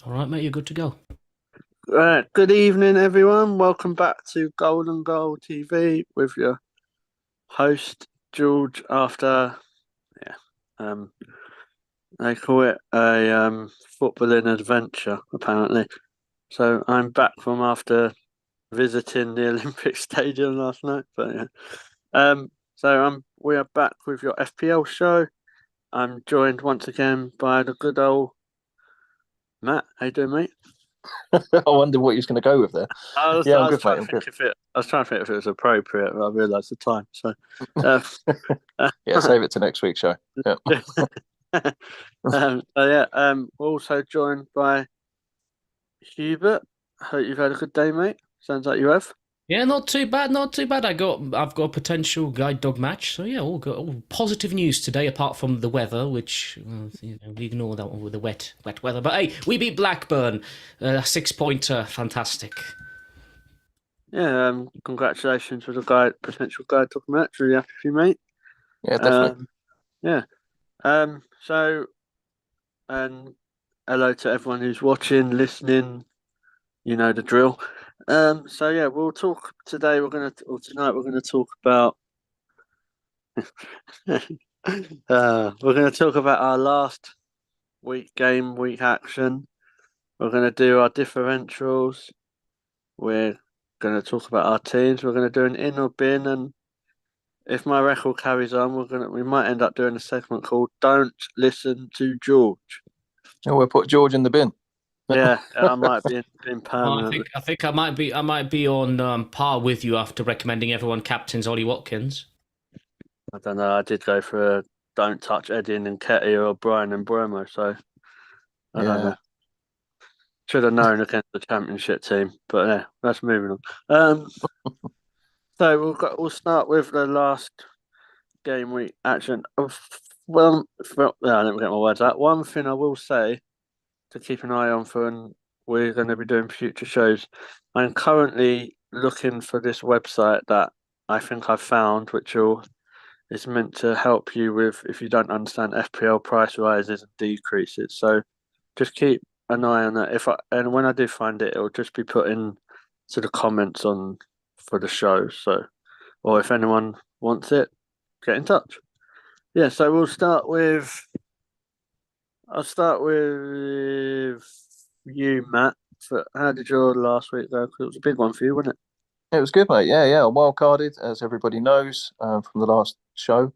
All right, mate, you're good to go. Good evening, everyone. Welcome back to Golden Goal TV with your host George. After yeah, um, they call it a footballing adventure, apparently. So I'm back from after visiting the Olympic Stadium last night. But yeah, we are back with your FPL show. I'm joined once again by the good old Matt. How you doing, mate? I wonder what he was going to go with there. Yeah, I I'm was good, trying mate. to I'm think good. if it. I was trying to think if it was appropriate, but I realised the time. So, uh, Yeah, save it to next week's show. Yeah. we're also joined by Hubert. Hope you've had a good day, mate. Sounds like you have. Yeah, not too bad, not too bad. I've got a potential guide dog match, so yeah, all good. All positive news today, apart from the weather, which we ignore that one with the wet weather. But hey, we beat Blackburn, 6 pointer, fantastic. Yeah. Congratulations for the potential guide talk match. Really happy for you, mate. Yeah, definitely. Um, yeah. So, and hello to everyone who's watching, listening. You know the drill. So yeah, we'll talk today. Or tonight, we're gonna talk about. We're gonna talk about our last week action. We're gonna do our differentials. We're gonna talk about our teams. We're gonna do an in or bin, and if my record carries on, we might end up doing a segment called "Don't Listen to George." Oh, we'll put George in the bin. Yeah, I might be in Oh, permanently. I think I might be on par with you after recommending everyone captains Ollie Watkins. I don't know. I did go for a "Don't touch Eddie and Nketiah or Brian and Bromo," so I don't Yeah. know. Should have known against the championship team, but yeah, that's moving on. So we'll start with the last game week action. Let me get my words out. One thing I will say to keep an eye on for when we're going to be doing future shows. I'm currently looking for this website that I think I've found, is meant to help you with if you don't understand FPL price rises and decreases. So just keep an eye on that. If I and when I do find it, it'll just be put in to the comments on for the show. So, or if anyone wants it, get in touch. Yeah. So I'll start with you, Matt. So how did your last week go? 'Cause it was a big one for you, wasn't it? It was good, mate. Yeah. Wild carded, as everybody knows from the last show.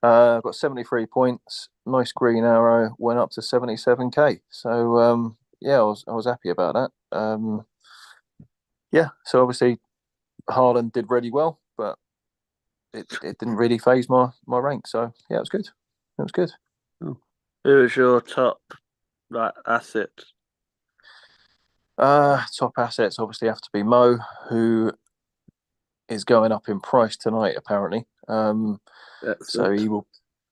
Got 73 points. Nice green arrow. Went up to 77k. So yeah, I was happy about that. Yeah. So obviously Haaland did really well, but it didn't really phase my rank. So yeah, it was good. It was good. Oh. Who was your top asset? Top assets obviously have to be Mo, who is going up in price tonight apparently. So Excellent.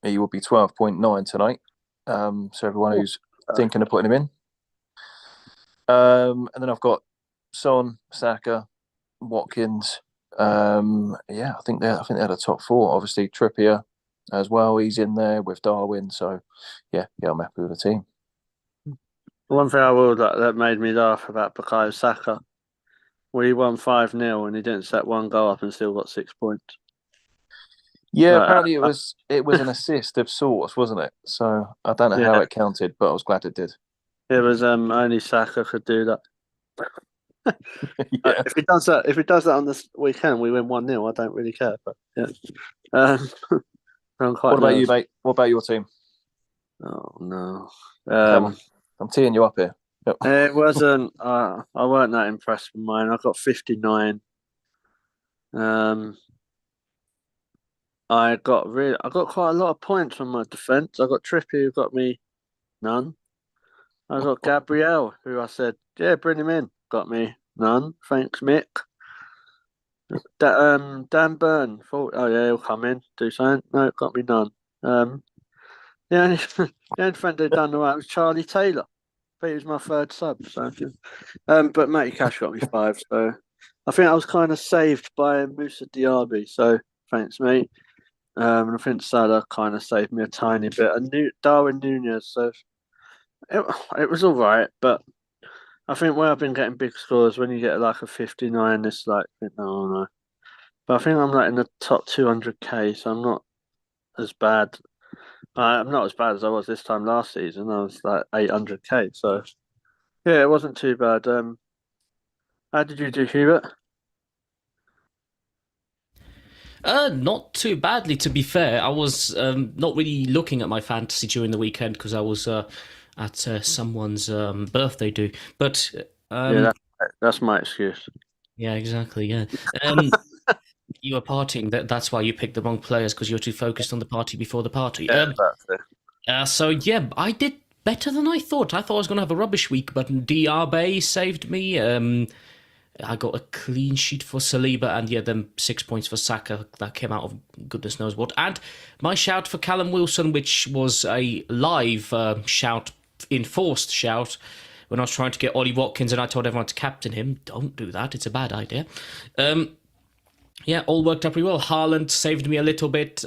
he will be 12.9 tonight. So everyone Oh, who's thinking of putting him in. And then I've got Son, Saka, Watkins. Yeah, I think they're the top four. Obviously Trippier as well. He's in there with Darwin. So yeah, I'm happy with the team. one thing I will that made me laugh about Bukayo Saka. We won 5-0 and he didn't set one goal up and still got 6 points. Yeah, Like, apparently it was an assist of sorts, wasn't it? So I don't know how yeah, it counted, but I was glad it did. it was only Saka could do that. Yeah. If he does that on this weekend, we win 1-0. I don't really care, but yeah, um, I'm quite What about you, nervous. mate? What about your team? Oh no, Come on, um, I'm teeing you up here. Yep. it wasn't. I weren't that impressed with mine. I got 59. Um, I got quite a lot of points on my defence. I got Trippier, who got me none. I got Gabriel, who I said, yeah, bring him in. Got me none. Thanks, Mick. Dan Burn thought, oh yeah, he'll come in, do something. No, got me none. Um, the only the only friend who done all right was Charlie Taylor, but he was my third sub. So, but Matty Cash got me five. So I think I was kind of saved by Musa Diaby. So thanks, mate. And I think Salah kind of saved me a tiny bit. And Darwin Nunez, so it, it was all right, but I think where I've been getting big scores when you get like a 59, it's like no, no. But I think I'm like in the top 200k, so I'm not as bad. I'm not as bad as I was this time last season. I was like 800k, so yeah, it wasn't too bad. How did you do, Hubert? Not too badly, to be fair. I was not really looking at my fantasy during the weekend because I was at someone's birthday do. But Yeah, um, that's my excuse. yeah, exactly. Yeah, um, you were partying. That's why you picked the wrong players because you're too focused on the party before the party. Yeah, exactly. So yeah, I did better than I thought. I thought I was going to have a rubbish week, but DR Bay saved me. I got a clean sheet for Saliba, and yeah, then 6 points for Saka. That came out of goodness knows what. And my shout for Callum Wilson, which was a live shout, enforced shout, when I was trying to get Ollie Watkins, and I told everyone to captain him. Don't do that; it's a bad idea. Yeah, all worked out pretty well. Haaland saved me a little bit.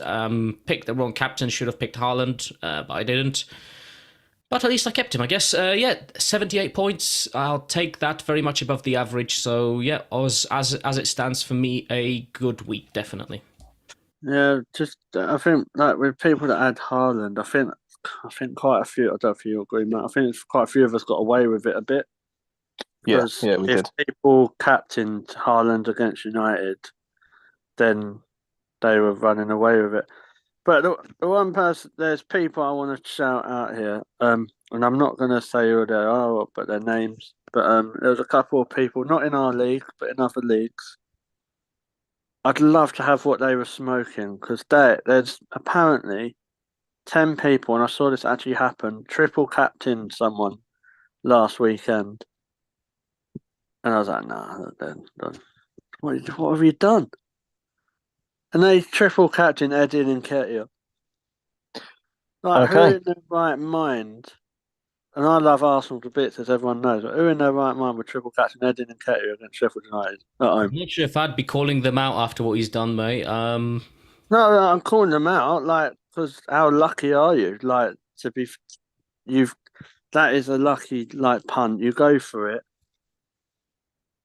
Picked the wrong captain. Should have picked Haaland, but I didn't. But at least I kept him, I guess. Yeah, 78 points. I'll take that, very much above the average. So yeah, as it stands for me, a good week, definitely. Yeah, just I think like with people that add Haaland, I think quite a few. I don't know if you agree, Matt. I think quite a few of us got away with it a bit Yeah, because yeah, we if did. people captained Haaland against United, then they were running away with it. But the one person, there's people I want to shout out here. And I'm not going to say who they are or put their names. But there was a couple of people, not in our league, but in other leagues. I'd love to have what they were smoking because there's apparently 10 people, and I saw this actually happen, triple captain someone last weekend. And I was like, nah, then what have you done? And they triple captain Eddie and Nketiah. Like, who Okay, in their right mind? And I love Arsenal to bits, as everyone knows. But who in their right mind would triple captain Eddie and Nketiah against Sheffield United at home? I'm not sure if I'd be calling them out after what he's done, mate. No, no, I'm calling them out, like, because how lucky are you? Like, to be, you've, that is a lucky, like, punt. You go for it,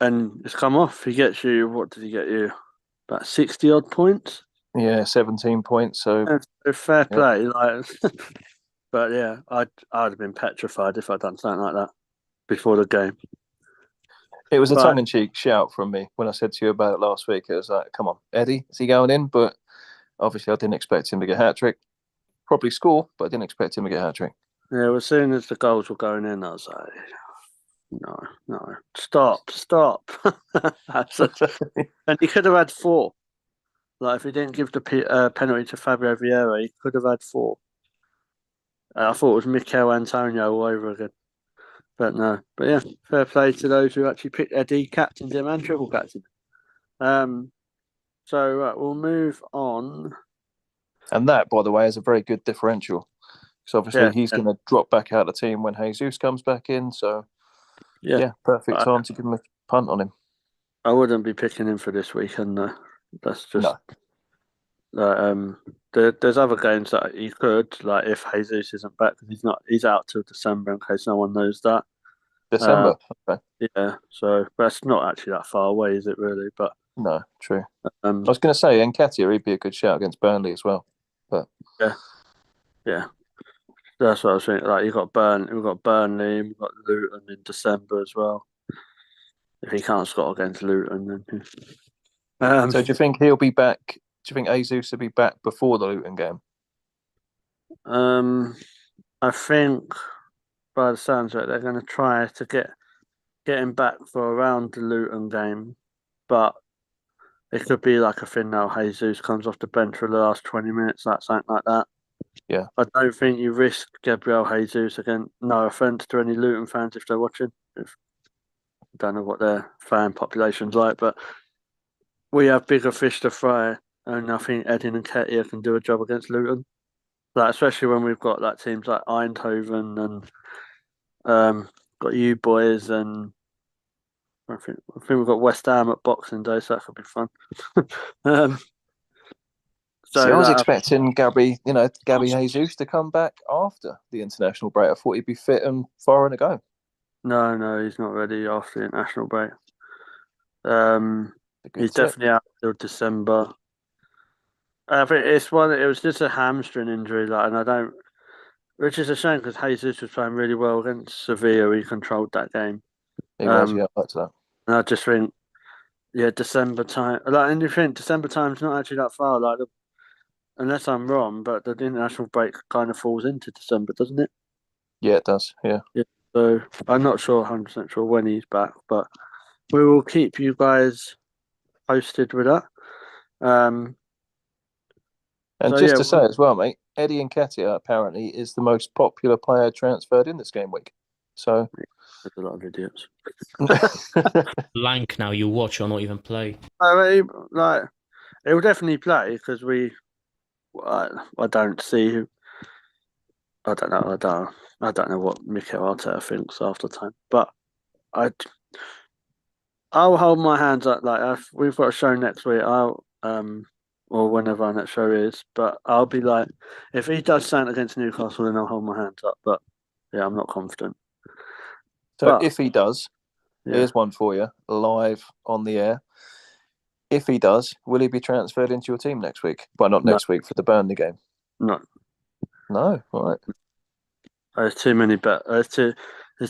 and it's come off. He gets you, what did he get you? About 60 odd points? yeah, 17 points. So So fair yeah, play. Like, but yeah, I'd have been petrified if I'd done something like that before the game. it was a But tongue-in-cheek shout from me when I said to you about it last week. It was like, "Come on, Eddie, is he going in?" But obviously, I didn't expect him to get a hat trick. Probably score, but I didn't expect him to get a hat trick. yeah, as soon as the goals were going in, I was like, no, no, stop. And he could have had four. Like if he didn't give the penalty to Fabio Vieira, he could have had four. I thought it was Mikel Antonio all over again, but no. But yeah, fair play to those who actually picked Eddie, captained him, and triple captain. Um, so we'll move on. And that, by the way, is a very good differential. So obviously, Yeah, he's yeah, going to drop back out of the team when Jesus comes back in. So yeah. yeah, perfect But time to give him a punt on him. I wouldn't be picking him for this weekend. No. That's just No, um. There's other games that he could, like if Jesus isn't back, because he's not. He's out till December, in case no one knows that. Uh, December. Okay. yeah. So that's not actually that far away, is it really? But No, true. I um, was going to say Nketiah, he'd be a good shout against Burnley as well. But yeah, yeah. That's what I was thinking. Like we've got Burnley, we've got Luton in December as well. If he can't score against Luton, then um, so do you think he'll be back? Do you think Jesus will be back before the Luton game? um, I think by the sounds of it, they're going to try to get him back for around the Luton game, but it could be like a thing now. Jesus comes off the bench for the last 20 minutes, like something like that. Yeah. I don't think you risk Gabriel Jesus again. No offense to any Luton fans if they're watching. If, I don't know what their fan population's like, but we have bigger fish to fry, and I think Edin and Ketia can do a job against Luton. Like especially when we've got like teams like Eindhoven and got you boys, and I think we've got West Ham at Boxing Day, so that could be fun. um, See, I so was that expecting Gabby Jesus to come back after the international break. I thought he'd be fit and firing to go. No, he's not ready after the international break. Good He's tip. definitely out till December. I think it's one. It was just a hamstring injury, and I don't, which is a shame because Jesus was playing really well against Sevilla. He controlled that game. He was, yeah, that's that. And I just think, yeah, December time. And you think December time's not actually that far. Unless I'm wrong, but the international break kind of falls into December, doesn't it? Yeah, it does. Yeah. Yeah. So I'm not sure, 100% sure when he's back, but we will keep you guys posted with that. And So just yeah, to say as well, mate, Eddie Nketiah apparently is the most popular player transferred in this game week. So there's a lot of idiots. Blank now. You watch or not even play. I mean, it will definitely play because I don't see. I don't know. I don't know what Mikel Arteta thinks after time, but I I'll hold my hands up. If we've got a show next week, or whenever our next show is, but I'll be like, if he does something against Newcastle, then I'll hold my hands up. But yeah, I'm not confident. So But if he does, yeah, here's one for you, live on the air. If he does, will he be transferred into your team next week? Well, not no, next week for the Burnley game. no. No, all right. There's too many There's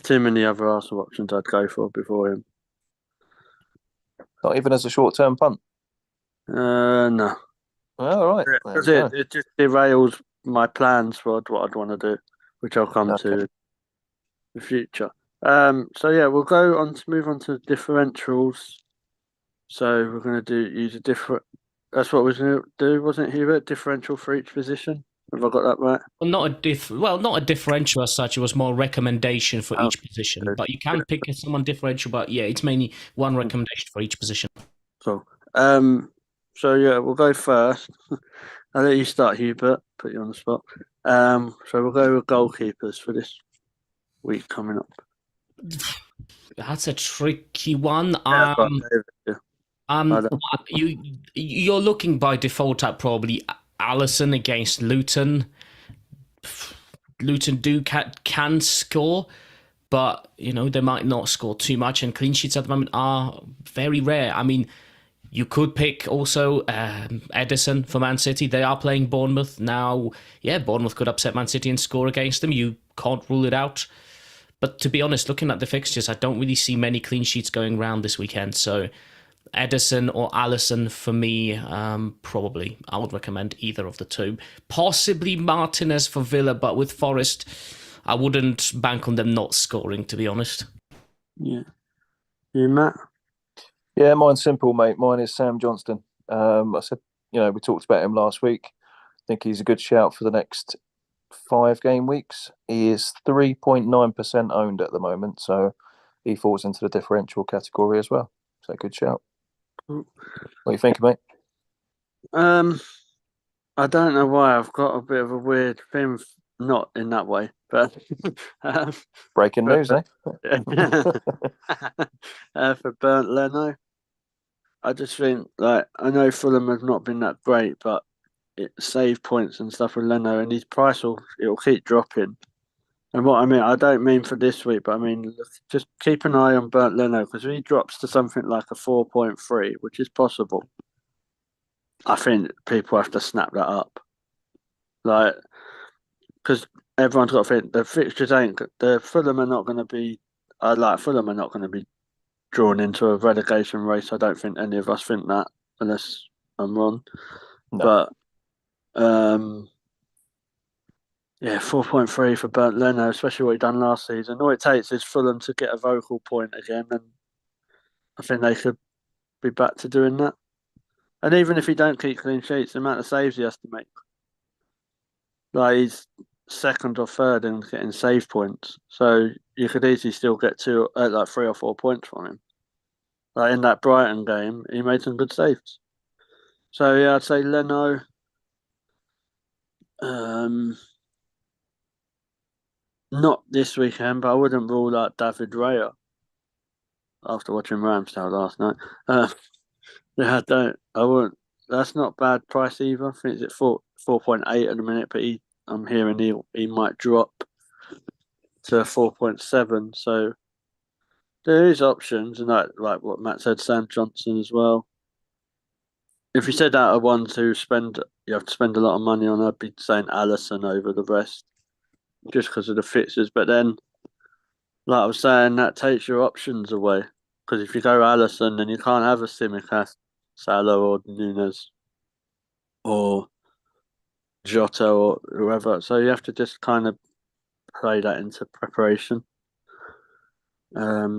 too many other Arsenal options I'd go for before him. Not even as a short-term punt. No. All right. Because it just derails my plans for what I'd want to do, which I'll come to in the future. So yeah, we'll move on to differentials. So we're going to use a different. That's what we're going to do, wasn't it, Hubert? Differential for each position. Have I got that right? Well, not a differential as such. It was more recommendation for Oh, each position. good. But you can pick someone differential. But yeah, it's mainly one recommendation for each position. Cool. So yeah, we'll go first. I'll let you start, Hubert. Put you on the spot. So we'll go with goalkeepers for this week coming up. That's a tricky one. Yeah, yeah. You're looking by default at probably Allison against Luton. Luton can score, but they might not score too much, and clean sheets at the moment are very rare. I mean, you could pick also Edison for Man City. They are playing Bournemouth now. Yeah, Bournemouth could upset Man City and score against them. You can't rule it out. But to be honest, looking at the fixtures, I don't really see many clean sheets going round this weekend. So Edison or Allison for me, probably. I would recommend either of the two. Possibly Martinez for Villa, but with Forest, I wouldn't bank on them not scoring, to be honest. Yeah. You, Matt? Yeah, mine's simple, mate. Mine is Sam Johnston. I said, we talked about him last week. I think he's a good shout for the next 5 game weeks. He is 3.9% owned at the moment, so he falls into the differential category as well. So good shout. What do you think, mate? I don't know why I've got a bit of a weird thing, not in that way, but breaking news, eh? For Bernd Leno, I just think I know Fulham have not been that great, but it save points and stuff with Leno, and his price it'll keep dropping. And what I mean, I don't mean for this week, but I mean just keep an eye on Bernd Leno because if he drops to something like a 4.3, which is possible, I think people have to snap that up. Because everyone's got to think the fixtures the Fulham are not going to be. Fulham are not going to be drawn into a relegation race. I don't think any of us think that, unless I'm wrong. No. But yeah, 4.3 for Bernd Leno, especially what he done last season. All it takes is Fulham to get a vocal point again, and I think they could be back to doing that. And even if he don't keep clean sheets, the amount of saves he has to make, he's second or third in getting save points. So you could easily still get 3 or 4 points from him. In that Brighton game, he made some good saves. So yeah, I'd say Leno. Not this weekend, but I wouldn't rule out David Raya after watching Ramsdale last night. Yeah, I wouldn't. That's not bad price either. I think it's at 4.8 at the minute, but I'm hearing he might drop to 4.7. So There is options, and like what Matt said, Sam Johnson as well. If you said out of ones who you have to spend a lot of money on, I'd be saying Allison over the rest, just because of the fixtures. But then, like I was saying, that takes your options away. Because if you go Allison, then you can't have a Simicast, Salah, or Nunes, or Jota, or whoever. So you have to just kind of play that into preparation. Yeah,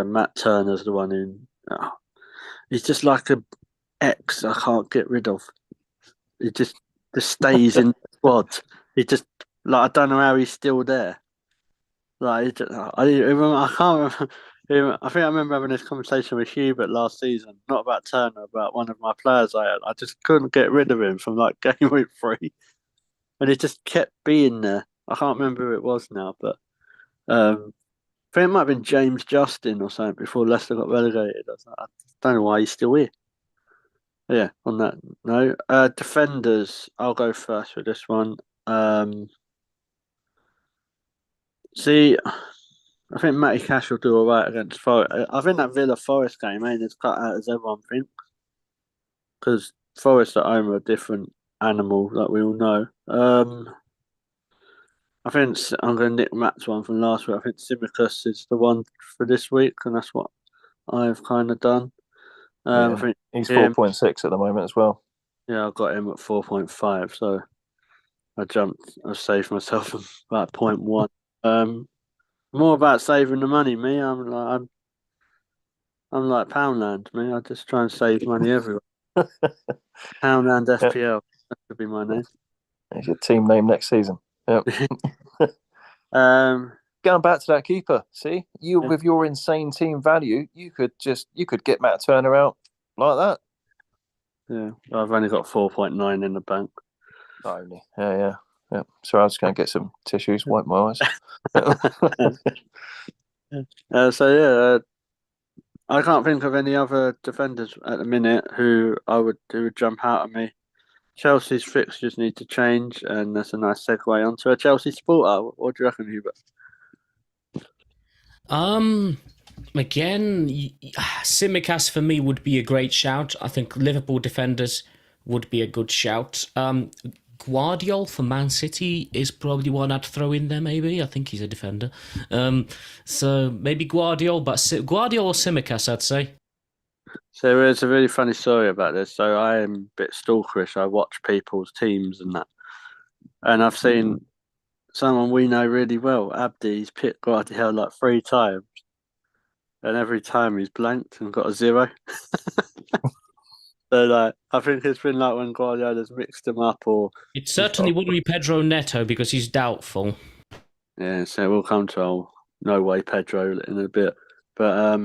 Matt Turner's the one who. He's just like a X I can't get rid of. He just stays in the squad. He just I don't know how he's still there. I can't remember. I think I remember having this conversation with Hubert last season, not about Turner, about one of my players I had. I just couldn't get rid of him from like game week 3, and he just kept being there. I can't remember who it was now, but I think it might have been James Justin or something before Leicester got relegated. I don't know why he's still here. Yeah, on that note, defenders. I'll go first with this one. See, I think Matty Cash will do all right against Forest. I think that Villa Forest game ain't as cut out as everyone thinks, because Forest at home are a different animal, like we all know. I think I'm going to nick Matt's one from last week. I think Simicus is the one for this week, and that's what I've kind of done. I think he's 4.6 at the moment as well. Yeah, I got him at 4.5, so I saved myself about 0.1. More about saving the money, me. I'm like Poundland, me. I just try and save money everywhere. Poundland FPL. That could be my name. It's your team name next season. Yep. Going back to that keeper, see, with your insane team value, you could get Matt Turner out like that. Yeah, I've only got 4.9 in the bank. Only, yeah. So I was going to get some tissues, wipe my eyes. I can't think of any other defenders at the minute who would jump out at me. Chelsea's fixtures need to change, and that's a nice segue onto a Chelsea supporter. What do you reckon, Hubert? Again, Simicast for me would be a great shout. I think Liverpool defenders would be a good shout. Guardiola for Man City is probably one I'd throw in there, maybe. I think he's a defender. So maybe Guardiola, but Guardiola or Simicast, I'd say. So there's a really funny story about this. So I am a bit stalkerish. I watch people's teams and that. And I've seen someone we know really well, Abdi's picked Guardiola like 3 times. And every time he's blanked and got a 0. So I think it's been like when Guardiola's mixed him up, or it certainly wouldn't be Pedro Neto because he's doubtful. Yeah, so we'll come to our no way Pedro in a bit, but I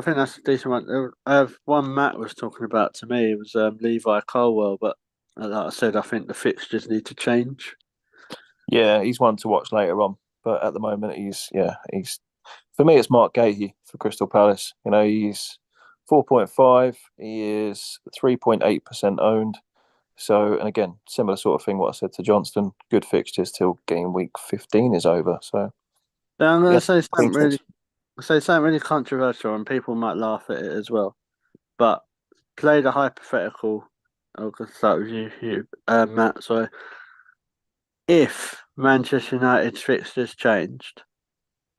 think that's a decent one. One Matt was talking about to me. It was Levi Colwell, but like I said, I think the fixtures need to change. Yeah, he's one to watch later on, but at the moment he's for me it's Mark Gahey for Crystal Palace. You know, he's 4.5. He is 3.8% owned. So, and again, similar sort of thing. What I said to Johnston, good fixtures till game week 15 is over. So, I'm going to say something really controversial, and people might laugh at it as well. But play the hypothetical. I'll start with you, Matt. So, if Manchester United's fixtures changed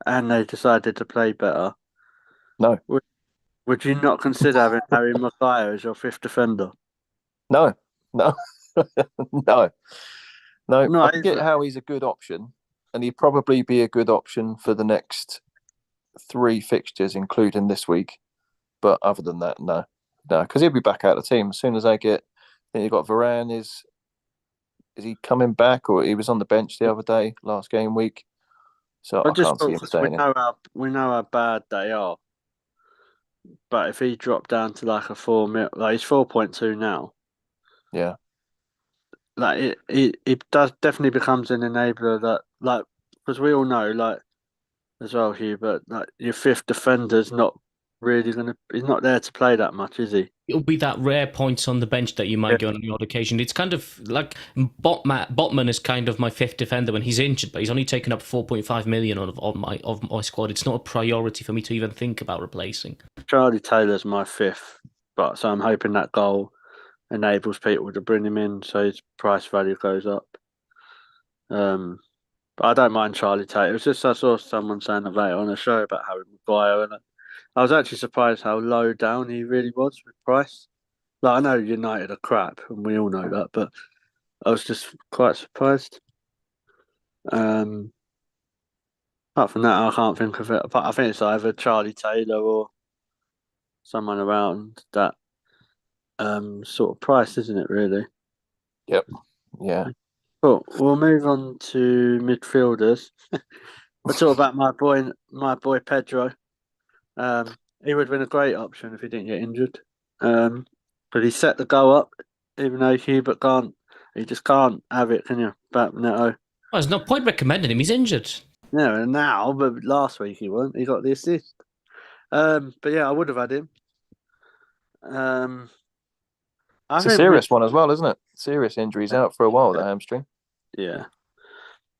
and they decided to play better, no, would you not consider having Harry Maguire as your 5th defender? No. No. I get how he's a good option, and he'd probably be a good option for the next 3 fixtures, including this week. But other than that, no, because he'll be back out of the team as soon as I get. Then you've got Varane. Is he coming back, or he was on the bench the other day, last game week? So I can't see him staying in. We know how bad they are. But if he dropped down to like a 4 mil, like he's 4.2 now. Yeah. Like it does definitely becomes an enabler because we all know as well, Hugh, but like your 5th defender's not really going to. He's not there to play that much, is he? It'll be that rare points on the bench that you might get on the odd occasion. It's kind of like Botman is kind of my fifth defender when he's injured, but he's only taken up 4.5 million of my squad. It's not a priority for me to even think about replacing. Charlie Taylor's my fifth, but so I'm hoping that goal enables people to bring him in, so his price value goes up. But I don't mind Charlie Taylor. It was just I saw someone saying about it on a show about Harry Maguire, and I was actually surprised how low down he really was with price. Like, I know United are crap, and we all know that, but I was just quite surprised. Apart from that, I can't think of it. But I think it's either Charlie Taylor or someone around that sort of price, isn't it? Really. Yep. Yeah. Cool. We'll move on to midfielders. We'll talk about my boy Pedro. He would have been a great option if he didn't get injured. But he set the goal up, even though Hubert can't. He just can't have it, can you? But no. Well, there's no point recommending him. He's injured. Yeah, and now, but last week he won. He got the assist. But yeah, I would have had him. It's a serious one as well, isn't it? Serious injuries out for a while, the hamstring. Yeah.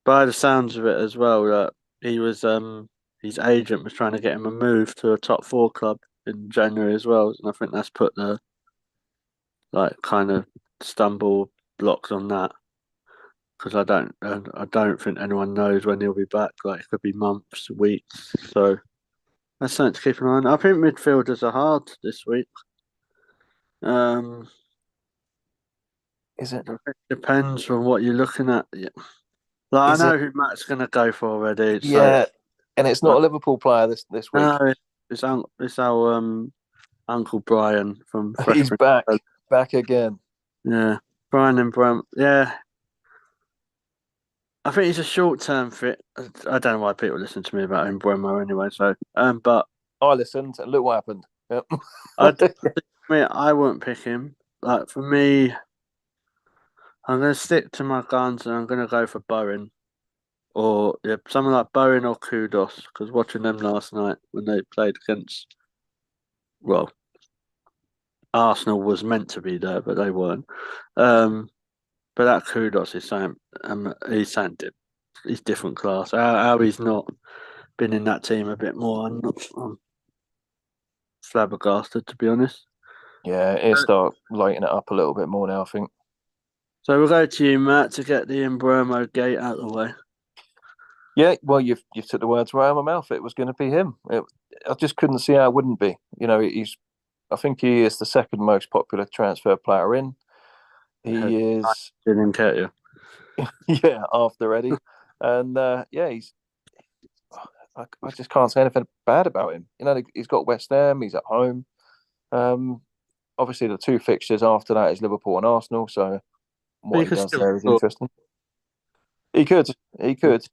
By the sounds of it as well, he was his agent was trying to get him a move to a top 4 club in January as well, and I think that's put the kind of stumble blocks on that, because I don't think anyone knows when he'll be back. Like, it could be months, weeks. So that's something to keep an eye on. I think midfielders are hard this week. Is it? It depends on what you're looking at. Yeah. Like, I know who Matt's going to go for already. Yeah, and it's not a Liverpool player this week. No, it's our Uncle Brian from. He's back again. Yeah, Brian and Bram. Yeah, I think he's a short-term fit. I don't know why people listen to me about Mbeumo anyway. So, but I listened and look what happened. Yep. I wouldn't pick him. Like, for me, I'm going to stick to my guns and I'm going to go for Bowen. Or someone like Bowen or Kudos, because watching them last night when they played against, well, Arsenal was meant to be there, but they weren't. But that Kudos is saying he's different class. How he's not been in that team a bit more, I'm flabbergasted, to be honest. Yeah, he'll start lighting it up a little bit more now, I think. So we'll go to you, Matt, to get the Mbeumo gate out of the way. Yeah, well, you've took the words right out of my mouth. It was going to be him. I just couldn't see how it wouldn't be. You know, I think he is the second most popular transfer player in. He is. Didn't get you. Yeah, after Eddie, and I just can't say anything bad about him. You know, he's got West Ham. He's at home. Obviously, the 2 fixtures after that is Liverpool and Arsenal. So what he does there is interesting. He could.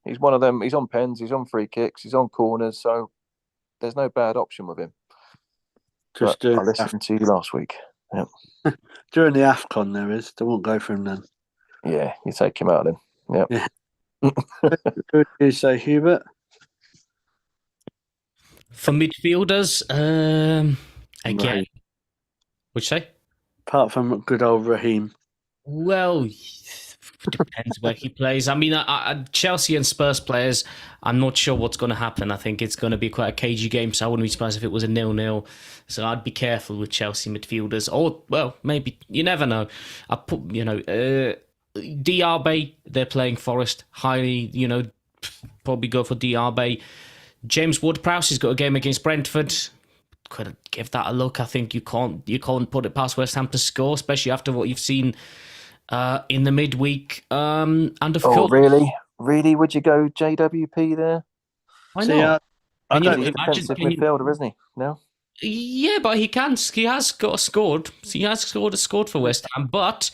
He's one of them. He's on pens. He's on free kicks. He's on corners. So there's no bad option with him. I listened to you last week. Yep. During the AFCON, there is. They won't go for him then. Yeah, you take him out then. Yep. Yeah. Who do you say, Hubert? For midfielders, again, Raheem. what'd you say? Apart from good old Raheem. Well, depends where he plays. I mean, Chelsea and Spurs players, I'm not sure what's going to happen. I think it's going to be quite a cagey game, so I wouldn't be surprised if it was a 0-0. So I'd be careful with Chelsea midfielders. Or, well, maybe, you never know. I put, Diaby, they're playing Forest. Highly, probably go for Diaby. James Ward-Prowse has got a game against Brentford. Could give that a look. I think you can't put it past West Ham to score, especially after what you've seen in the midweek. Really? Would you go JWP there? I know. He's a defensive midfielder, isn't he? No. Yeah, but he has got scored. He has scored for West Ham, but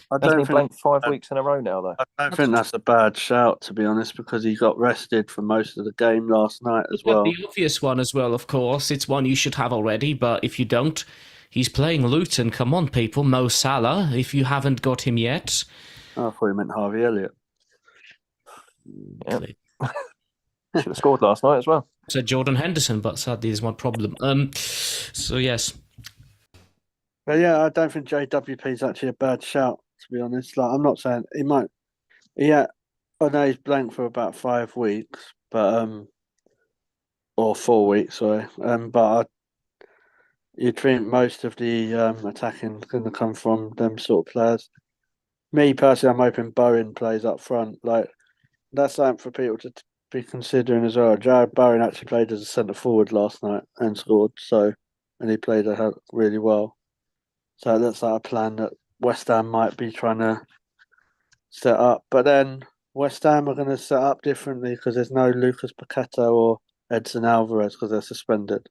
hasn't he blanked 5 weeks in a row now, though? I don't think that's a bad shout, to be honest, because he got rested for most of the game last night as well. The obvious one as well, of course. It's one you should have already, but if you don't, he's playing Luton. Come on, people. Mo Salah, if you haven't got him yet. Oh, I thought you meant Harvey Elliott. Yep. Should have scored last night as well. Said Jordan Henderson, but sadly there's one problem. So yes. But yeah, I don't think JWP is actually a bad shout, to be honest. Like, I'm not saying he might. Yeah, I know he's blank for about 5 weeks, but or 4 weeks, sorry. You'd think most of the attacking is going to come from them sort of players. Me personally, I'm hoping Bowen plays up front. Like, that's something for people to be considering as well. Jared Bowen actually played as a centre forward last night and scored. And he played really well. So it looks like a plan that West Ham might be trying to set up. But then West Ham are going to set up differently because there's no Lucas Paqueta or Edson Alvarez because they're suspended.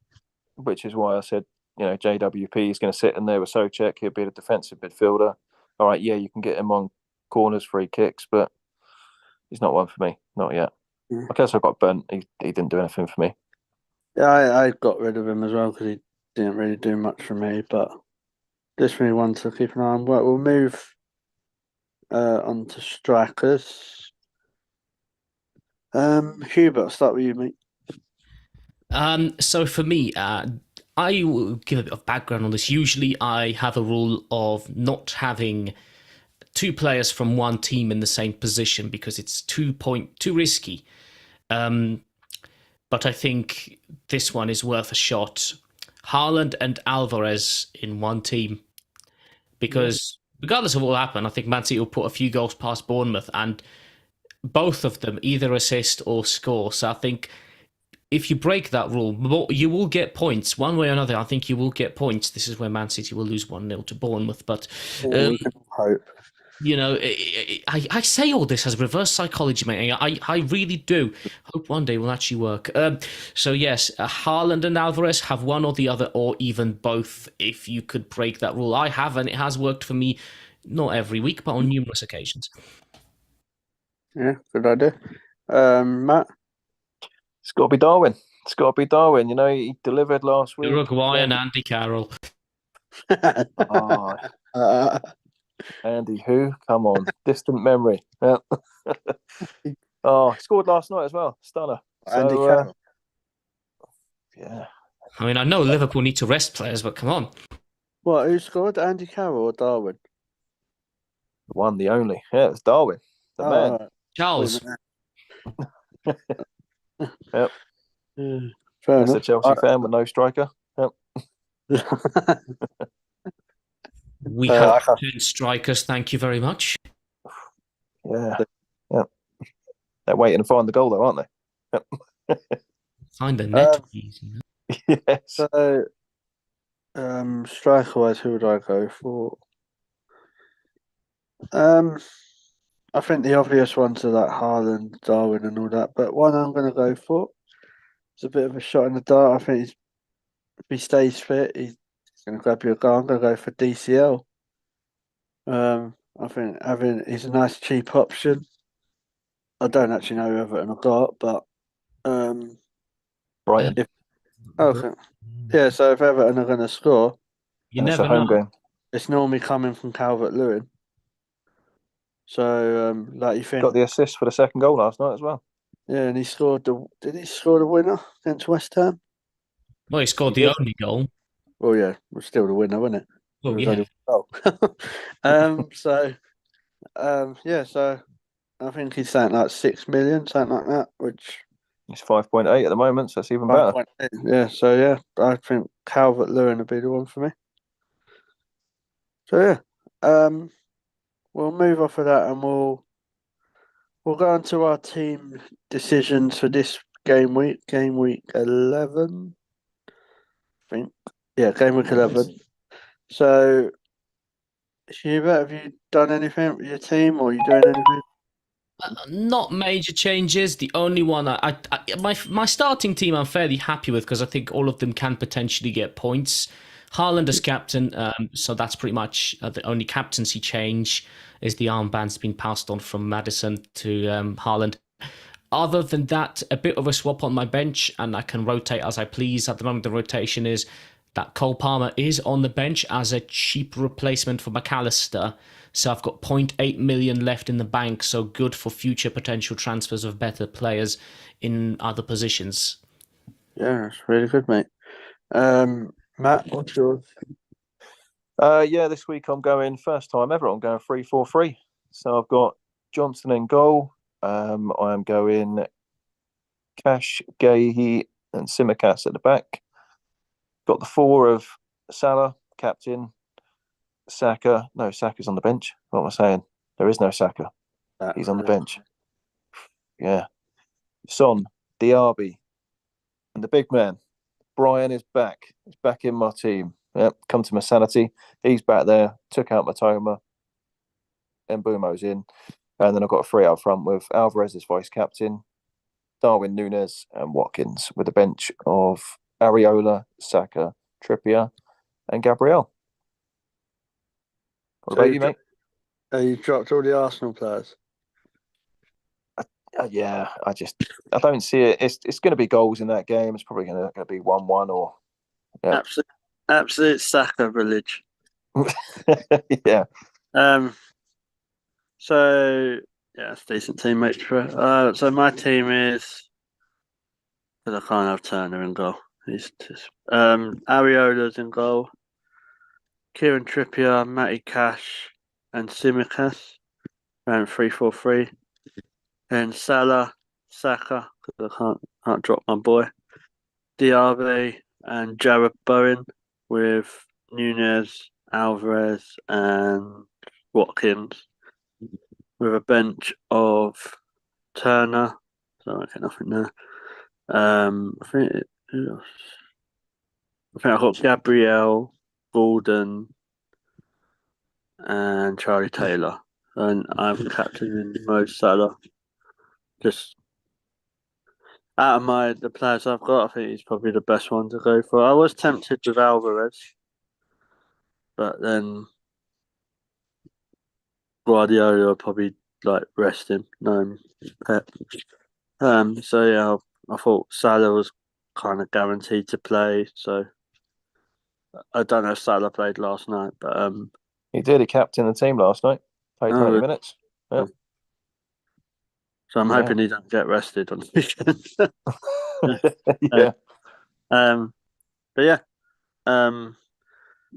Which is why I said, JWP is going to sit in there with Souček. He'll be the defensive midfielder. All right, yeah, you can get him on corners, free kicks, but he's not one for me. Not yet. I guess I got burnt. He didn't do anything for me. Yeah, I got rid of him as well because he didn't really do much for me, but just really one to keep an eye on. We'll move on to strikers. Hubert, I'll start with you, mate. So for me, I will give a bit of background on this. Usually I have a rule of not having 2 players from one team in the same position because it's too risky. But I think this one is worth a shot. Haaland and Alvarez in one team. Because regardless of what will happen, I think Man City will put a few goals past Bournemouth and both of them either assist or score. So I think if you break that rule, you will get points. One way or another, I think you will get points. This is where Man City will lose 1-0 to Bournemouth. But, we can hope. I say all this as reverse psychology, mate. I really do hope one day will actually work. So yes, Haaland and Alvarez have one or the other, or even both. If you could break that rule, I have, and it has worked for me. Not every week, but on numerous occasions. Yeah, good idea. Matt, It's got to be Darwin. It's got to be Darwin. He delivered last week. Uruguayan Andy Carroll. Oh, Andy, who? Come on, distant memory. Yeah. He scored last night as well. Stunner. Andy Carroll. Yeah. I mean, I know Liverpool need to rest players, but come on. What? Who scored? Andy Carroll or Darwin? The one, the only. Yeah, it's Darwin. The man. Right. Charles. Yep. Fair That's enough. a Chelsea fan with no striker. Yep. We have 10 strikers, thank you very much. Yeah. They're waiting to find the goal, though, aren't they? Yep. Find the net, please. Yes. So, striker-wise, who would I go for? I think the obvious ones are like Haaland, Darwin, and all that. But one I'm going to go for is a bit of a shot in the dark. I think if he stays fit, he's going to grab you a goal. I'm going to go for DCL. I think he's a nice cheap option. I don't actually know who Everton have got, but Brighton. Okay. Yeah, so if Everton are going to score, You and it's never a home know. game. it's normally coming from Calvert-Lewin. So, like you think, Got the assist for the second goal last night as well. yeah, and he scored did he score the winner against West Ham? Well, he scored the Yeah. only goal. Well, yeah, it was still the winner, wasn't it? Well, It was yeah. only yeah, so I think he's something like 6 million, something like that, which It's 5.8 at the moment, so it's even better. 5.8. Yeah, so yeah, I think Calvert-Lewin would be the one for me. So yeah, we'll move off of that and we'll go on to our team decisions for this game week 11. I think. Yeah, game week 11. So, Hubert, have you done anything with your team or are you doing anything? Not major changes. The only one my starting team I'm fairly happy with because I think all of them can potentially get points. Haaland as captain, so that's pretty much the only captaincy change is the armband's been passed on from Maddison to Haaland. Other than that, a bit of a swap on my bench and I can rotate as I please. At the moment, the rotation is that Cole Palmer is on the bench as a cheap replacement for McAllister. So I've got 0.8 million left in the bank, so good for future potential transfers of better players in other positions. Yeah, that's really good, mate. Matt, what's yours? This week I'm going, first time ever, I'm going 3-4-3. So I've got Johnson in goal. I'm going Cash, Gahey, and Simicast at the back. Got the 4 of Salah, captain. Saka. No, Saka's on the bench. What am I saying? There is no Saka. He's on the bench. Yeah. Son, Diaby, and the big man, Brian is back. He's back in my team. Yep, come to my sanity. He's back there. Took out Matoma. And Mbumo's in. And then I've got a 3 out front with Alvarez as vice captain, Darwin Núñez and Watkins, with a bench of Areola, Saka, Trippier, and Gabriel. What about you, mate? You dropped all the Arsenal players. I don't see it. It's going to be goals in that game. It's probably going to be 1-1 or absolute Saka village. Yeah. So yeah, it's a decent team, mate. So my team is, because I can't have Turner in goal. He's just Areola's in goal. Kieran Trippier, Matty Cash, and Simicast. Around 3-4-3. And Salah, Saka, because I can't drop my boy. Diaby and Jared Bowen with Núñez, Alvarez, and Watkins, with a bench of Turner. So okay, nothing there. I think I've got Gabriel, Gordon, and Charlie Taylor, and I'm captaining Mo Salah. Just out of the players I've got, I think he's probably the best one to go for. I was tempted with Alvarez, but then Guardiola will probably rest him. Pep. So yeah, I thought Salah was kind of guaranteed to play. So I don't know if Salah played last night, but he did. He captained the team last night. Played 20 minutes. Yeah. So I'm hoping he doesn't get rested on the weekend. Yeah. But yeah,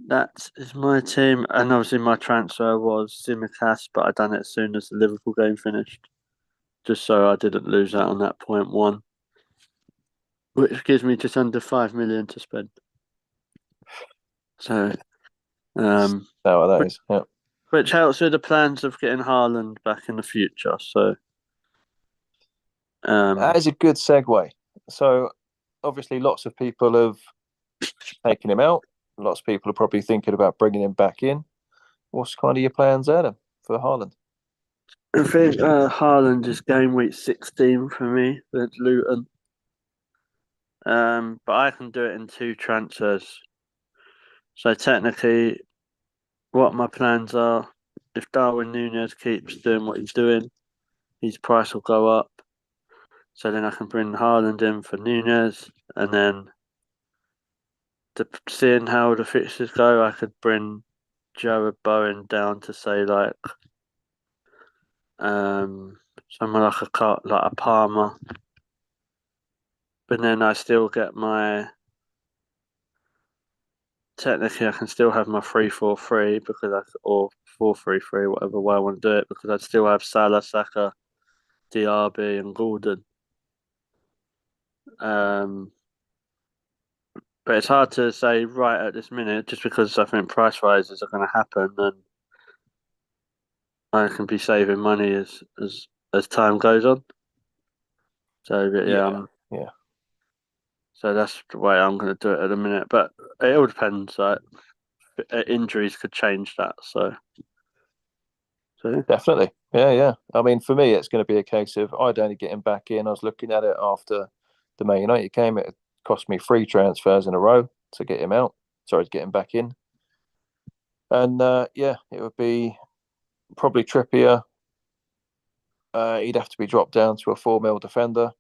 that is my team, and obviously my transfer was Simicast, but I done it as soon as the Liverpool game finished, just so I didn't lose out on that 0.1, which gives me just under 5 million to spend. So, that is, yeah. Which helps with the plans of getting Haaland back in the future. So, that is a good segue. So, obviously, lots of people have taken him out. Lots of people are probably thinking about bringing him back in. What's kind of your plans there then for Haaland? I think Haaland is game week 16 for me with Luton. But I can do it in 2 transfers. So technically, what my plans are, if Darwin Núñez keeps doing what he's doing, his price will go up. So then I can bring Haaland in for Núñez, and then seeing how the fixtures go, I could bring Jared Bowen down to say someone like a Palmer, but then I still get technically I can still have my 3-4-3 or 4-3-3, whatever way I want to do it, because I'd still have Salah, Saka, Diaby, and Gordon. But it's hard to say right at this minute, just because I think price rises are going to happen, and I can be saving money as time goes on. So yeah. So that's the way I'm going to do it at the minute. But it all depends. Injuries could change that. So definitely, yeah. I mean, for me, it's going to be a case of I'd only get him back in. I was looking at it after the Man United game. It cost me 3 transfers in a row to get him out. Sorry, to get him back in. And it would be probably Trippier. He'd have to be dropped down to a 4 mil defender.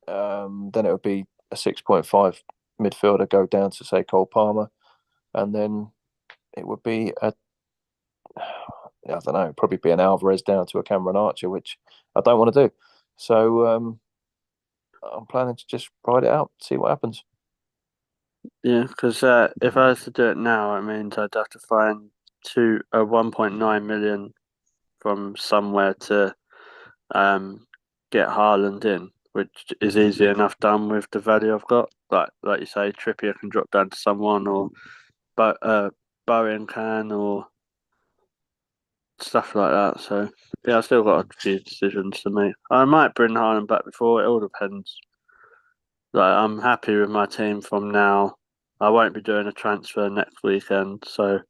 Then it would be a 6.5 midfielder go down to, say, Cole Palmer, and then it would be I don't know, probably be an Alvarez down to a Cameron Archer, which I don't want to do. So I'm planning to just ride it out, see what happens. Yeah, because if I was to do it now, it means I'd have to find 1.9 million from somewhere to get Haaland in, which is easy enough done with the value I've got. Like you say, Trippier can drop down to someone, or Bowen can, or stuff like that. So yeah, I've still got a few decisions to make. I might bring Haaland back before. It all depends. Like, I'm happy with my team from now. I won't be doing a transfer next weekend, so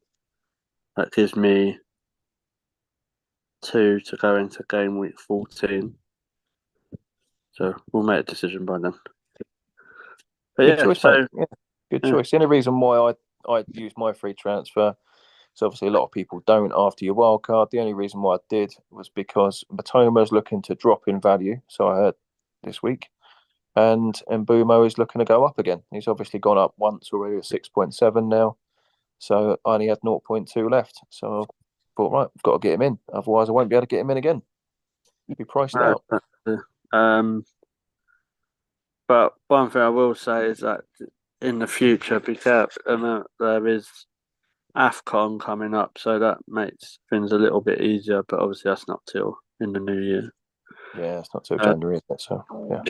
that gives me 2 to go into game week 14. So we'll make a decision by then. But Good yeah, choice, so mate. Yeah, good choice. The only reason why I used my free transfer, so obviously a lot of people don't after your wild card. The only reason why I did was because Matoma's looking to drop in value. So I heard this week. And Mbumo is looking to go up again. He's obviously gone up once already at 6.7 now. So I only had 0.2 left. So I thought, right, I've got to get him in. Otherwise, I won't be able to get him in again. He'll be priced out. But one thing I will say is that in the future, be careful. There is AFCON coming up, so that makes things a little bit easier. But obviously, that's not till in the new year. Yeah, it's not till January, is it? So yeah.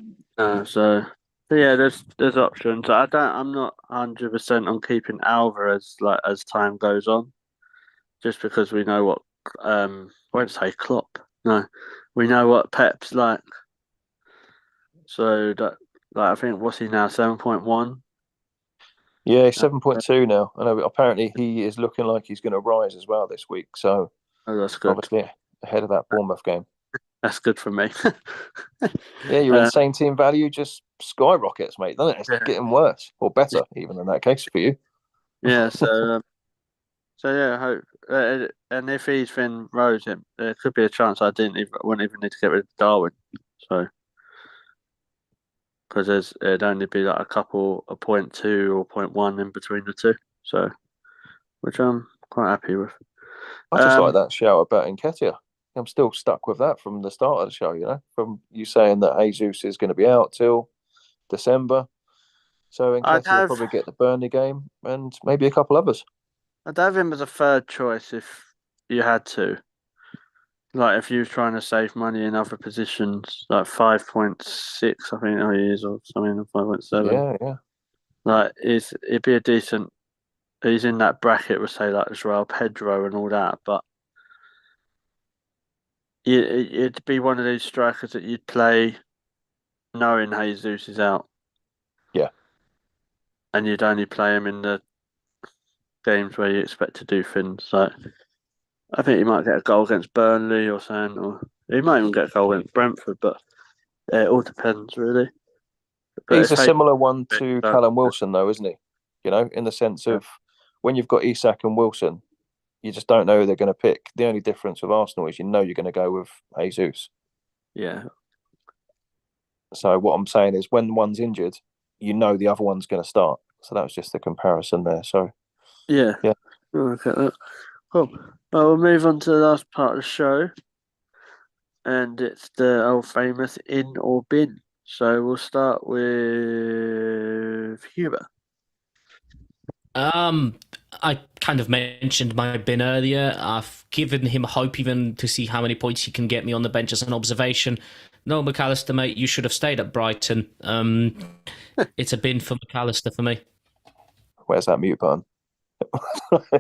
So yeah, there's options. I'm not 100% on keeping Alvarez like as time goes on, just because we know what I won't say Klopp. No, we know what Pep's like. So that, like, I think, what's he now, 7.1? Yeah, he's 7.2 now. I know apparently he is looking like he's going to rise as well this week. So that's good. obviously ahead of that Bournemouth game. That's good for me. Yeah, your insane team value just skyrockets, mate, doesn't it? It's getting worse or better, even in that case for you. Yeah, so yeah, I hope. And if he's Finn Rose, there could be a chance I wouldn't even need to get rid of Darwin. So because it'd only be like a 0.2 or 0.1 in between the two. So which I'm quite happy with. I just like that shout about Nketiah. I'm still stuck with that from the start of the show, from you saying that Jesus is going to be out till December. So Nketiah will probably get the Burnley game and maybe a couple others. I'd have him as a third choice if you had to. Like, if you were trying to save money in other positions, like 5.6, I think he is, or something, 5.7. Yeah. Like, it'd be a decent. He's in that bracket with, say, like Joao Pedro and all that, but it'd be one of these strikers that you'd play knowing Jesus is out. Yeah. And you'd only play him in the games where you expect to do things. Like, I think he might get a goal against Burnley or something, or he might even get a goal against Brentford, but it all depends, really. But he's a similar one to Callum Wilson, though, isn't he? In the sense of when you've got Isak and Wilson, you just don't know who they're going to pick. The only difference with Arsenal is you're going to go with Jesus. Yeah. So what I'm saying is when one's injured, the other one's going to start. So that was just the comparison there. So yeah. Okay, cool. Well, we'll move on to the last part of the show, and it's the old famous in or bin. So we'll start with Huber. I kind of mentioned my bin earlier. I've given him hope even to see how many points he can get me on the bench as an observation. No, McAllister, mate, you should have stayed at Brighton. It's a bin for McAllister for me. Where's that mute button?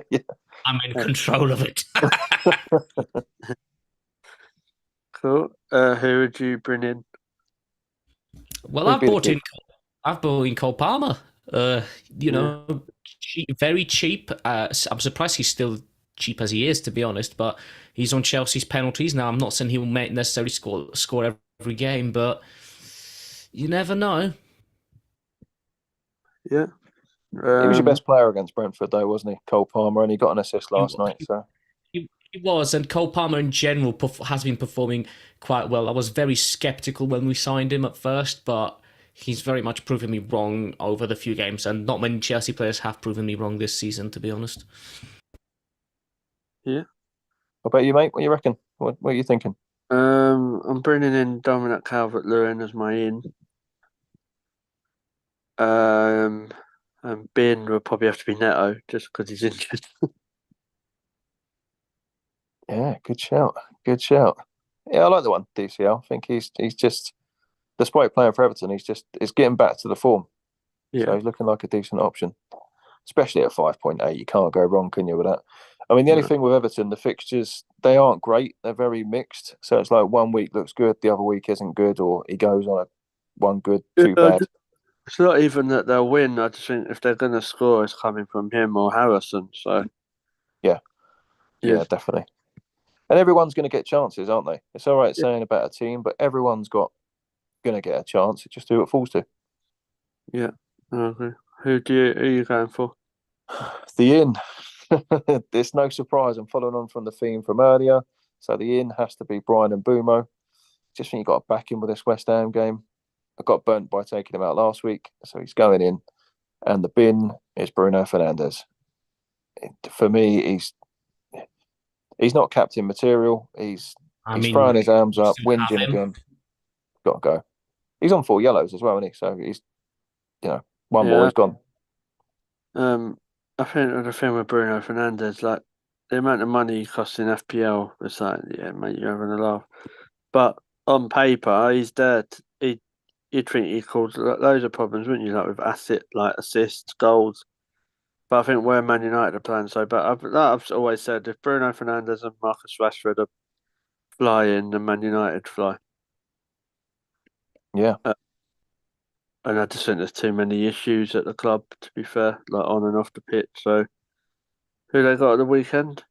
Yeah. I'm in control of it. Cool. Who would you bring in? Well, I've brought in Cole Palmer. Very cheap. I'm surprised he's still cheap as he is, to be honest. But he's on Chelsea's penalties now. I'm not saying he will necessarily score every game, but you never know. Yeah. He was your best player against Brentford, though, wasn't he? Cole Palmer, and he got an assist last night. So he was, and Cole Palmer in general has been performing quite well. I was very sceptical when we signed him at first, but he's very much proven me wrong over the few games, and not many Chelsea players have proven me wrong this season, to be honest. Yeah. What about you, mate? What do you reckon? What are you thinking? I'm bringing in Dominic Calvert-Lewin as my in. And Ben will probably have to be Neto just because he's injured. Yeah, good shout. Good shout. Yeah, I like the one, DCL. I think he's just, despite playing for Everton, he's getting back to the form. Yeah. So he's looking like a decent option, especially at 5.8. You can't go wrong, can you, with that? I mean, the only thing with Everton, the fixtures, they aren't great. They're very mixed. So it's like one week looks good, the other week isn't good, or he goes on one good, two bad. It's not even that they'll win. I just think if they're going to score, it's coming from him or Harrison. So yeah, definitely. And everyone's going to get chances, aren't they? It's all right saying about a team, but everyone's going to get a chance. It's just who it falls to. Yeah, okay. Who are you going for? The in. There's no surprise. I'm following on from the theme from earlier. So the in has to be Brian and Bumo. Just think you've got to back him with this West Ham game. I got burnt by taking him out last week, so he's going in. And the bin is Bruno Fernandes. For me, he's not captain material. He's throwing his arms up, whinging again. Got to go. He's on 4 yellows as well, isn't he? So he's, one more, he's gone. I think the thing with Bruno Fernandes, like the amount of money he costs in FPL, it's like, yeah, mate, you're having a laugh. But on paper, he's there. You'd think he caused loads of problems, wouldn't you? Like with assists, goals. But I think where Man United are playing so bad, I've always said if Bruno Fernandes and Marcus Rashford are flying, then Man United fly. Yeah. And I just think there's too many issues at the club, to be fair, like on and off the pitch. So, who they got at the weekend?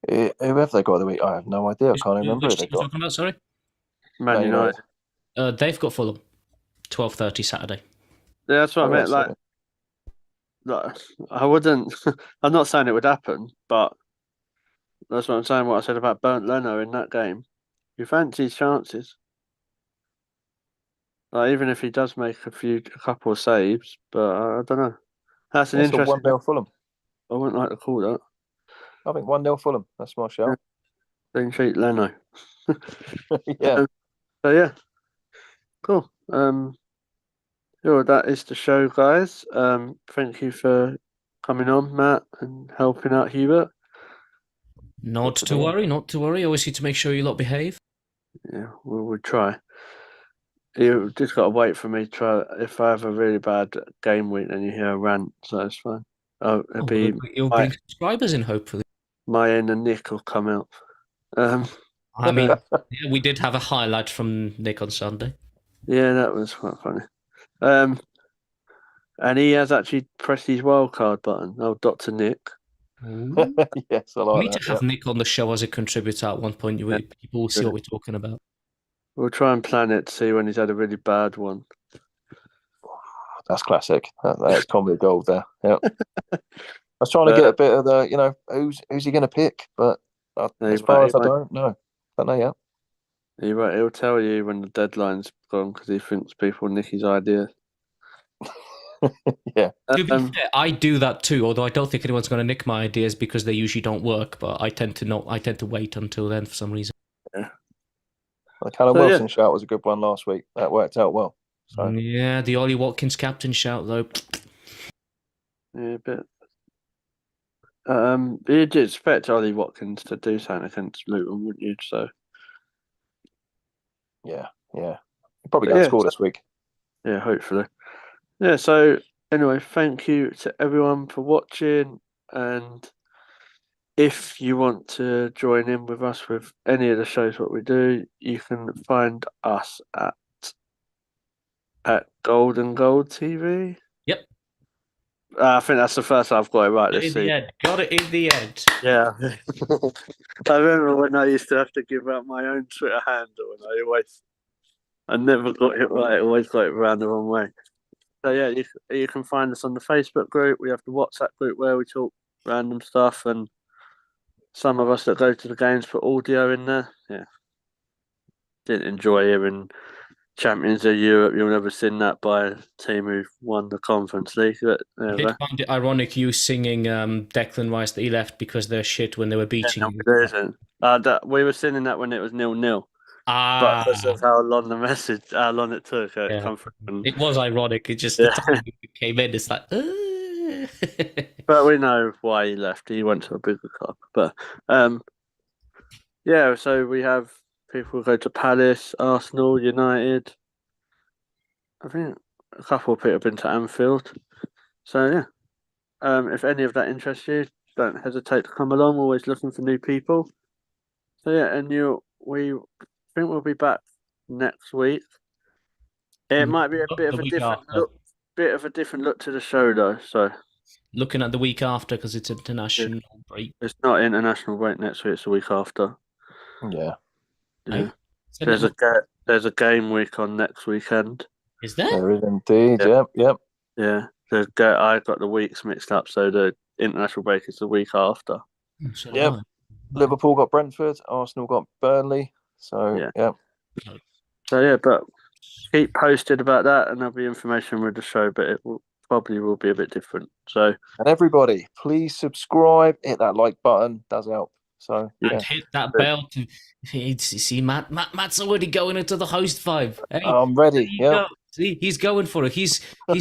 Who have they got the week? I have no idea. I can't remember who they got. Talking about, sorry? Man United. They've got Fulham, 12:30 Saturday. Yeah, that's what I meant. Like, I wouldn't. I'm not saying it would happen, but that's what I'm saying. What I said about Bernd Leno in that game, you fancy his chances. Like, even if he does make a couple of saves, but I don't know. That's an interesting. 1-0 Fulham. I wouldn't like to call that. I think 1-0 Fulham. That's my shout. Clean sheet Leno. Yeah. So yeah, cool. That is the show, guys. Thank you for coming on, Matt, and helping out Hubert. Not to worry. Always need to make sure you lot behave. Yeah, we'll try. You just got to wait for me to try. If I have a really bad game week, then you hear a rant, so it's fine. You'll bring subscribers in, hopefully. My and Nick will come out. I mean, we did have a highlight from Nick on Sunday. Yeah, that was quite funny. And he has actually pressed his wildcard button. Oh, Dr. Nick. Yes, I like We need to have Nick on the show as a contributor at one point. People will see what we're talking about. We'll try and plan it to see when he's had a really bad one. That's classic. That's comedy gold there. Yeah. I was trying to get a bit of the, who's he going to pick? But as far as I don't know yet. He'll tell you when the deadline's gone because he thinks people nick his idea. Yeah. To be fair, I do that too. Although I don't think anyone's going to nick my ideas because they usually don't work. But I tend to wait until then for some reason. Yeah. The Callum Wilson shout was a good one last week. That worked out well. So. Yeah, the Ollie Watkins captain shout though. Yeah, a bit. You'd expect Ollie Watkins to do something against Luton, wouldn't you? So. Yeah. He'll probably going to score this week. Yeah, hopefully. Yeah, so anyway, thank you to everyone for watching, and if you want to join in with us with any of the shows what we do, you can find us at Golden Gold TV. Yep. I think that's the first time I've got it right this season. Got it in the end. Yeah. I remember when I used to have to give out my own Twitter handle, and I never got it right. I always got it around the wrong way. So yeah, you can find us on the Facebook group. We have the WhatsApp group where we talk random stuff, and some of us that go to the games put audio in there. Yeah, didn't enjoy hearing Champions of Europe. You'll never seen that by a team who won the Conference League. But I did find it ironic you singing Declan Rice that he left because they're shit when they were beating you. We were singing that when it was 0-0. But Ah, because of how long it took, it yeah. come through. It was ironic. It just the time it came in, it's like. But we know why he left. He went to a bigger club. But yeah. So we have people go to Palace, Arsenal, United. I think a couple of people have been to Anfield. So yeah. If any of that interests you, don't hesitate to come along. Always looking for new people. So yeah, and we think we'll be back next week. It might be a bit of a different look to the show though. So looking at the week after because it's international break. it's not international break next week; it's the week after. Yeah. Yeah. There's a game week on next weekend. Is there? There is indeed. Yep. Yeah. I got the weeks mixed up, so the international break is the week after. So Yep. Liverpool got Brentford. Arsenal got Burnley. So yeah. So yeah, but keep posted about that, and there'll be information with the show, but it will be a bit different. So and everybody, please subscribe. Hit that like button. Does help. So and hit that bell to see Matt's already going into the host vibe. Hey, I'm ready. Yeah. See, he's going for it. He's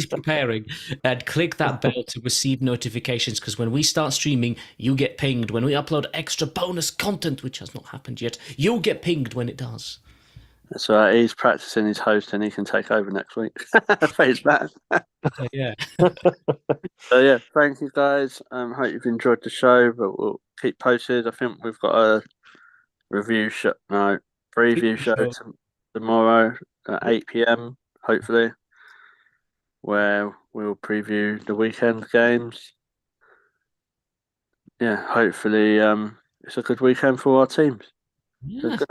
preparing. And click that bell to receive notifications because when we start streaming, you get pinged. When we upload extra bonus content, which has not happened yet, you'll get pinged when it does. That's right. He's practicing his host, and he can take over next week. Face back. Yeah. So yeah, thank you guys. Hope you've enjoyed the show, but we'll keep posted. I think we've got a preview show tomorrow at 8 p.m. Hopefully, where we'll preview the weekend games. Yeah, hopefully, it's a good weekend for our teams. Yeah.